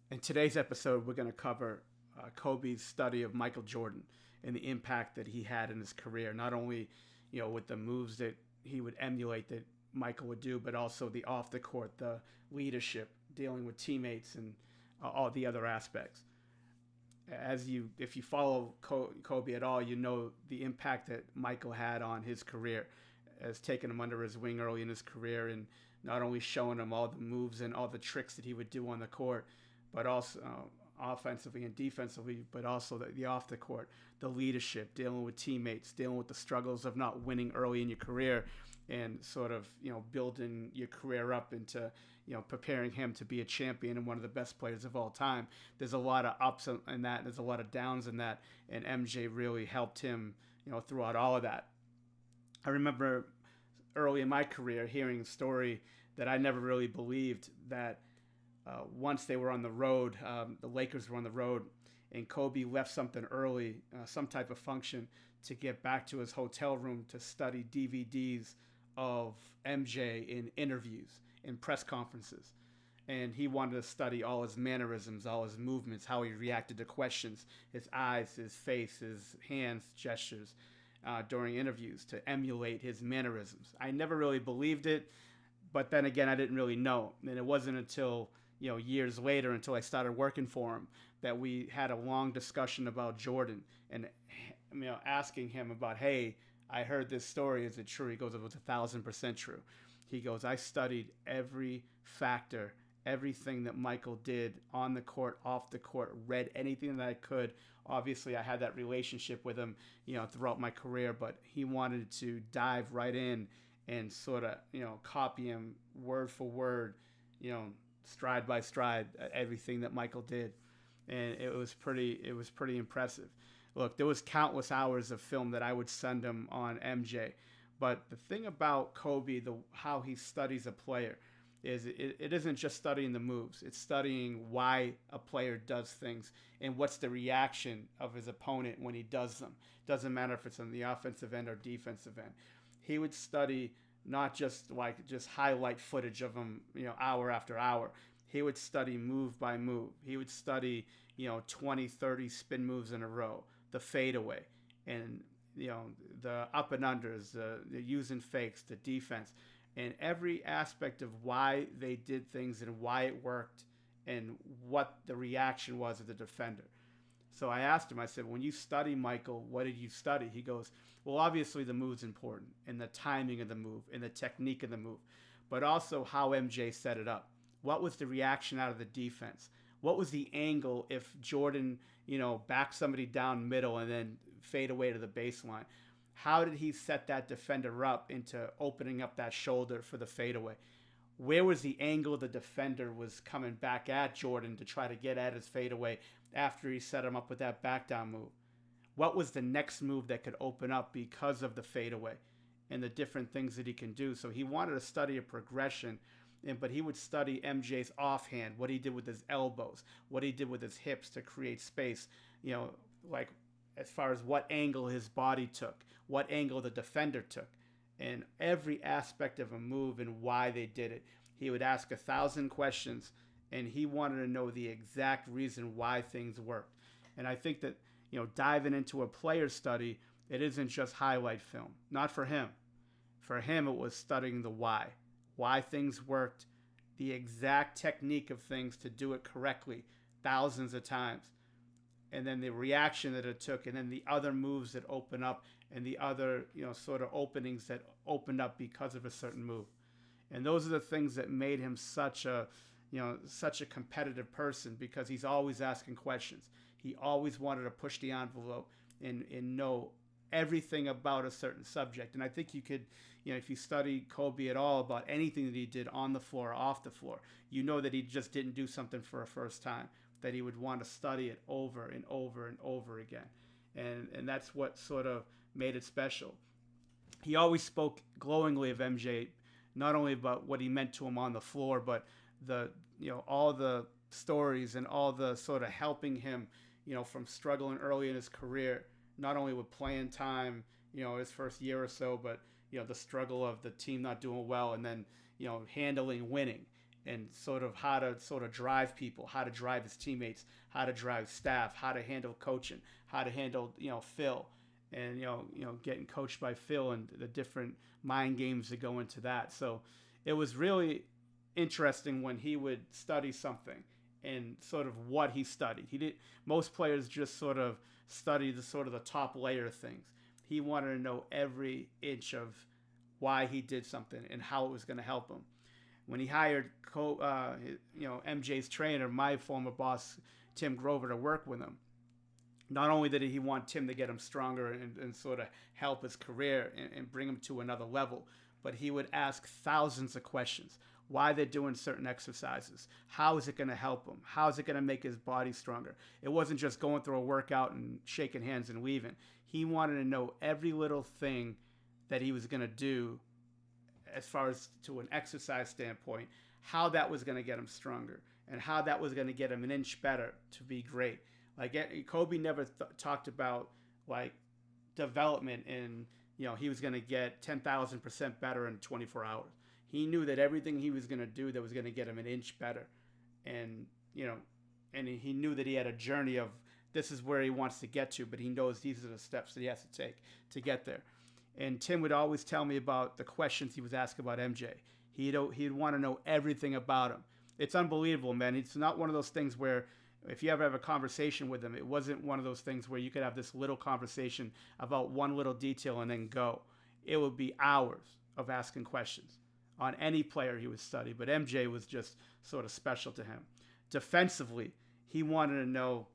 In today's episode, we're going to cover Kobe's study of Michael Jordan and the impact that he had in his career, not only with the moves that he would emulate that Michael would do, but also the off the court, the leadership, dealing with teammates, and all the other aspects. If you follow Kobe at all, you know the impact that Michael had on his career, as taking him under his wing early in his career, and not only showing him all the moves and all the tricks that he would do on the court, but also offensively and defensively, but also the off the court, the leadership, dealing with teammates, dealing with the struggles of not winning early in your career, and sort of building your career up into preparing him to be a champion and one of the best players of all time. There's a lot of ups in that. There's a lot of downs in that, and MJ really helped him throughout all of that. I remember early in my career hearing a story that I never really believed that once they were on the road, the Lakers were on the road, and Kobe left something early, some type of function, to get back to his hotel room to study DVDs of MJ in interviews, in press conferences. And he wanted to study all his mannerisms, all his movements, how he reacted to questions, his eyes, his face, his hands, gestures during interviews to emulate his mannerisms. I never really believed it, but then again, I didn't really know. And it wasn't until years later, until I started working for him, that we had a long discussion about Jordan and asking him about, hey, I heard this story. Is it true? He goes, it was 1,000% true. He goes, I studied every factor, everything that Michael did on the court, off the court, read anything that I could. Obviously, I had that relationship with him, throughout my career, but he wanted to dive right in and sort of, copy him word for word, stride by stride, everything that Michael did, and it was pretty impressive. Look, there was countless hours of film that I would send him on MJ, but the thing about Kobe, how he studies a player, is it isn't just studying the moves. It's studying why a player does things and what's the reaction of his opponent when he does them. Doesn't matter if it's on the offensive end or defensive end. He would study not just highlight footage of him, hour after hour. He would study move by move. He would study, 20, 30 spin moves in a row, the fadeaway, and, the up and unders, the using fakes, the defense, and every aspect of why they did things and why it worked and what the reaction was of the defender. So I asked him, I said, when you study Michael, what did you study? He goes, well, obviously the move's important and the timing of the move and the technique of the move, but also how MJ set it up. What was the reaction out of the defense? What was the angle if Jordan, backed somebody down middle and then fade away to the baseline? How did he set that defender up into opening up that shoulder for the fadeaway? Where was the angle the defender was coming back at Jordan to try to get at his fadeaway after he set him up with that back down move? What was the next move that could open up because of the fadeaway and the different things that he can do? So he wanted to study a progression, but he would study MJ's offhand, what he did with his elbows, what he did with his hips to create space, like as far as what angle his body took, what angle the defender took, and every aspect of a move and why they did it. He would ask 1,000 questions, and he wanted to know the exact reason why things worked. And I think that, diving into a player study, it isn't just highlight film. Not for him. For him, it was studying the why things worked, the exact technique of things to do it correctly thousands of times, and then the reaction that it took, and then the other moves that open up, and the other sort of openings that opened up because of a certain move. And those are the things that made him such a competitive person, because he's always asking questions. He always wanted to push the envelope and know everything about a certain subject. And I think you could, if you study Kobe at all about anything that he did on the floor or off the floor, that he just didn't do something for a first time, that he would want to study it over and over and over again. And that's what sort of made it special. He always spoke glowingly of MJ, not only about what he meant to him on the floor, but all the stories and all the sort of helping him, from struggling early in his career, not only with playing time, his first year or so, but the struggle of the team not doing well, and then handling winning, and sort of how to sort of drive people, how to drive his teammates, how to drive staff, how to handle coaching, how to handle Phil, and getting coached by Phil and the different mind games that go into that. So it was really interesting when he would study something and sort of what he studied. He did Most players just sort of study the top layer of things. He wanted to know every inch of why he did something and how it was going to help him. When he hired MJ's trainer, my former boss Tim Grover, to work with him, not only did he want Tim to get him stronger and sort of help his career and bring him to another level, but he would ask thousands of questions. Why they're doing certain exercises. How is it going to help him? How is it going to make his body stronger? It wasn't just going through a workout and shaking hands and leaving. He wanted to know every little thing that he was going to do as far as to an exercise standpoint, how that was going to get him stronger and how that was going to get him an inch better to be great. Like Kobe never talked about like development and he was going to get 10,000% better in 24 hours. He knew that everything he was going to do that was going to get him an inch better, and he knew that he had a journey of this is where he wants to get to, but he knows these are the steps that he has to take to get there. And Tim would always tell me about the questions he was asking about MJ. He'd want to know everything about him. It's unbelievable, man. It's not one of those things where if you ever have a conversation with him, it wasn't one of those things where you could have this little conversation about one little detail and then go. It would be hours of asking questions on any player he would study, but MJ was just sort of special to him. Defensively, he wanted to know,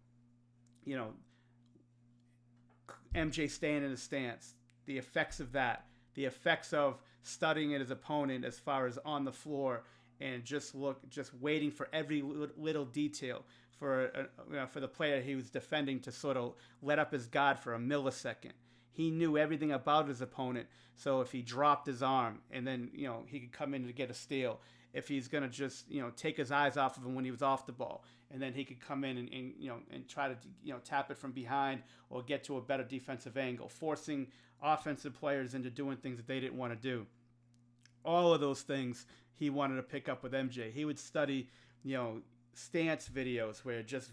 MJ staying in his stance, the effects of that, the effects of studying his opponent as far as on the floor and just waiting for every little detail for the player he was defending to sort of let up his guard for a millisecond. He knew everything about his opponent. So if he dropped his arm and then, he could come in to get a steal. If he's going to just, take his eyes off of him when he was off the ball. And then he could come in and try to, tap it from behind or get to a better defensive angle, forcing offensive players into doing things that they didn't want to do. All of those things he wanted to pick up with MJ. He would study, stance videos where just,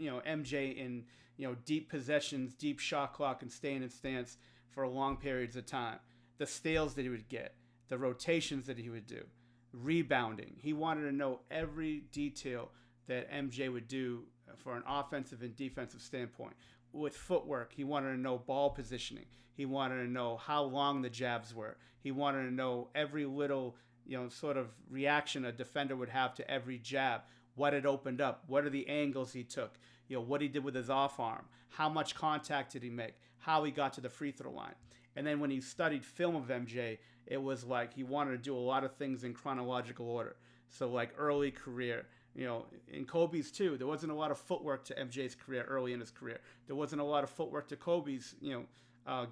MJ in, deep possessions, deep shot clock, and staying in stance for long periods of time. The steals that he would get, the rotations that he would do, rebounding. He wanted to know every detail that MJ would do for an offensive and defensive standpoint. With footwork, he wanted to know ball positioning. He wanted to know how long the jabs were. He wanted to know every little, sort of reaction a defender would have to every jab, what it opened up, what are the angles he took, what he did with his off arm, how much contact did he make, how he got to the free throw line. And then when he studied film of MJ, it was like he wanted to do a lot of things in chronological order. So like early career, in Kobe's too, there wasn't a lot of footwork to MJ's career early in his career. There wasn't a lot of footwork to Kobe's,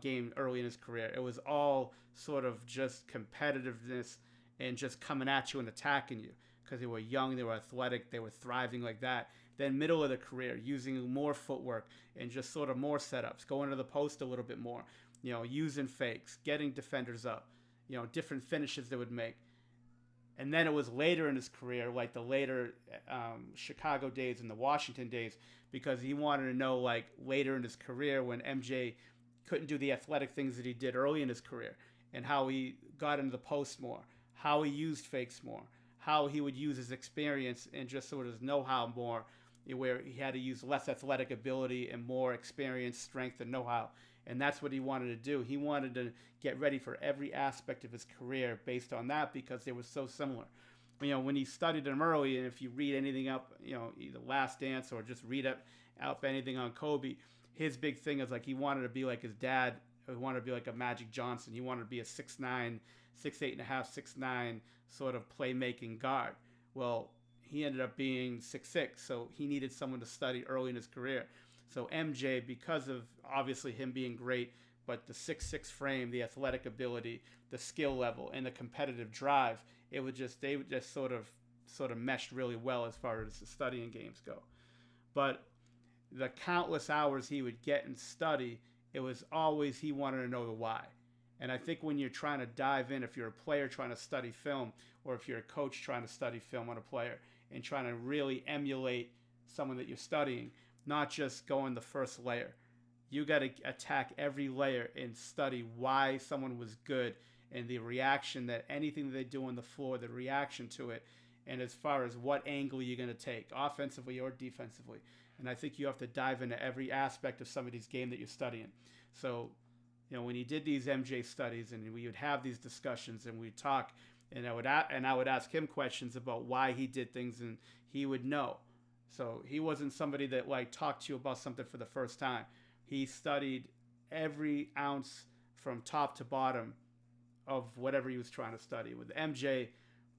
game early in his career. It was all sort of just competitiveness and just coming at you and attacking you because they were young, they were athletic, they were thriving like that. Then middle of the career, using more footwork and just sort of more setups, going to the post a little bit more, using fakes, getting defenders up, different finishes they would make. And then it was later in his career, like the later Chicago days and the Washington days, because he wanted to know, like, later in his career when MJ couldn't do the athletic things that he did early in his career and how he got into the post more, how he used fakes more, how he would use his experience and just sort of his know-how more, where he had to use less athletic ability and more experience, strength, and know-how. And that's what he wanted to do. He wanted to get ready for every aspect of his career based on that because they were so similar. When he studied him early, and if you read anything up, either Last Dance or just read up anything on Kobe, his big thing is like he wanted to be like his dad. He wanted to be like a Magic Johnson. He wanted to be a 6'9", 6'8.5", 6'9" sort of playmaking guard. Well, he ended up being 6'6", so he needed someone to study early in his career. So MJ, because of obviously him being great, but the 6'6" frame, the athletic ability, the skill level, and the competitive drive, they would just sort of meshed really well as far as the studying games go. But the countless hours he would get and study, it was always he wanted to know the why. And I think when you're trying to dive in, if you're a player trying to study film, or if you're a coach trying to study film on a player and trying to really emulate someone that you're studying, not just go in the first layer. You got to attack every layer and study why someone was good and the reaction that anything that they do on the floor, the reaction to it, and as far as what angle you're going to take, offensively or defensively. And I think you have to dive into every aspect of somebody's game that you're studying. So, when he did these MJ studies, and we would have these discussions, and we'd talk, and I would ask him questions about why he did things, and he would know. So he wasn't somebody that like talked to you about something for the first time. He studied every ounce from top to bottom of whatever he was trying to study. With MJ,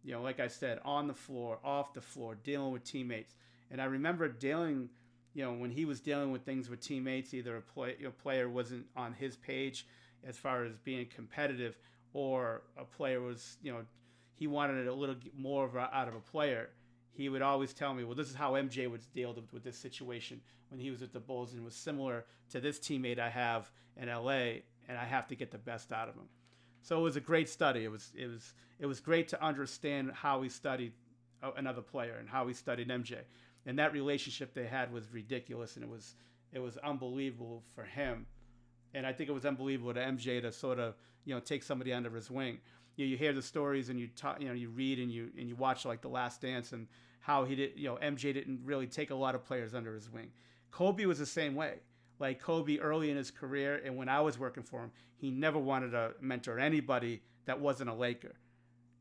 like I said, on the floor, off the floor, dealing with teammates. And I remember dealing, when he was dealing with things with teammates, either a player wasn't on his page as far as being competitive, or a player was, he wanted a little more out of a player. He would always tell me, well, this is how MJ would deal with this situation when he was with the Bulls, and was similar to this teammate I have in LA, and I have to get the best out of him. So it was a great study. It was great to understand how he studied another player and how he studied MJ. And that relationship they had was ridiculous, and it was unbelievable for him. And I think it was unbelievable to MJ to sort of, take somebody under his wing. You hear the stories, and you talk, you read, and you watch like The Last Dance, and how he did, MJ didn't really take a lot of players under his wing. Kobe was the same way. Like Kobe early in his career, and when I was working for him, he never wanted to mentor anybody that wasn't a Laker.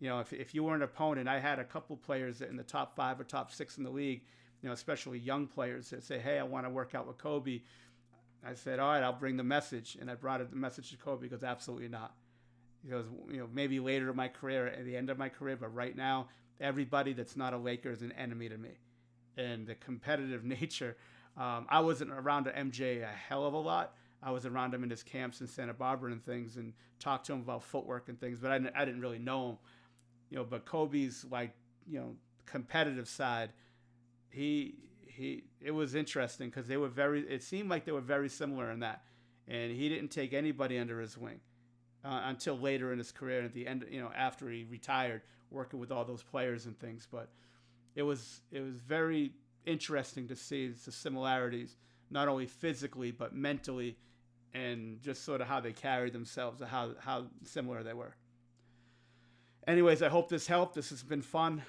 If you were an opponent, I had a couple players in the top 5 or top 6 in the league, especially young players that say, hey, I want to work out with Kobe. I said, all right, I'll bring the message. And I brought the message to Kobe. He goes, absolutely not. He goes, maybe later in my career, at the end of my career, but right now, everybody that's not a Laker is an enemy to me. And the competitive nature, I wasn't around MJ a hell of a lot. I was around him in his camps in Santa Barbara and things, and talked to him about footwork and things, but I didn't really know him. But Kobe's competitive side, it was interesting because it seemed like they were very similar in that. And he didn't take anybody under his wing until later in his career, at the end, after he retired, working with all those players and things. But it was very interesting to see the similarities, not only physically but mentally, and just sort of how they carried themselves, how similar they were. Anyways, I hope this helped. This has been fun.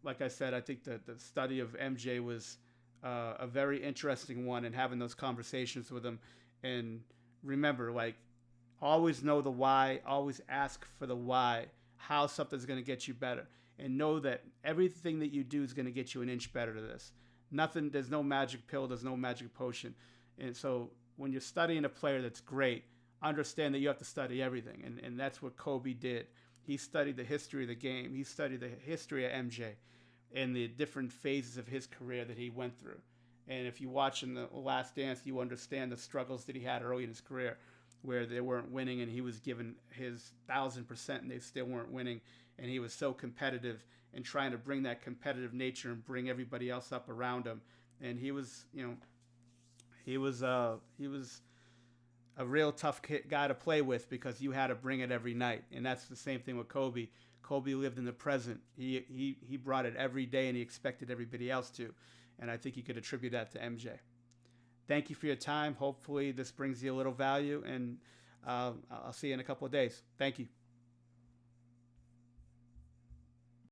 Like I said, I think that the study of MJ was a very interesting one, and having those conversations with him. And remember, always know the why, always ask for the why, how something's going to get you better. And know that everything that you do is going to get you an inch better to this. There's no magic pill, there's no magic potion. And so when you're studying a player that's great, understand that you have to study everything. And that's what Kobe did. He studied the history of the game. He studied the history of MJ and the different phases of his career that he went through. And if you watch in The Last Dance, you understand the struggles that he had early in his career, where they weren't winning and he was given his 1,000% and they still weren't winning. And he was so competitive and trying to bring that competitive nature and bring everybody else up around him. And he was a real tough guy to play with, because you had to bring it every night. And that's the same thing with Kobe. Kobe lived in the present. He brought it every day, and he expected everybody else to. And I think you could attribute that to MJ. Thank you for your time. Hopefully this brings you a little value, and I'll see you in a couple of days. Thank you.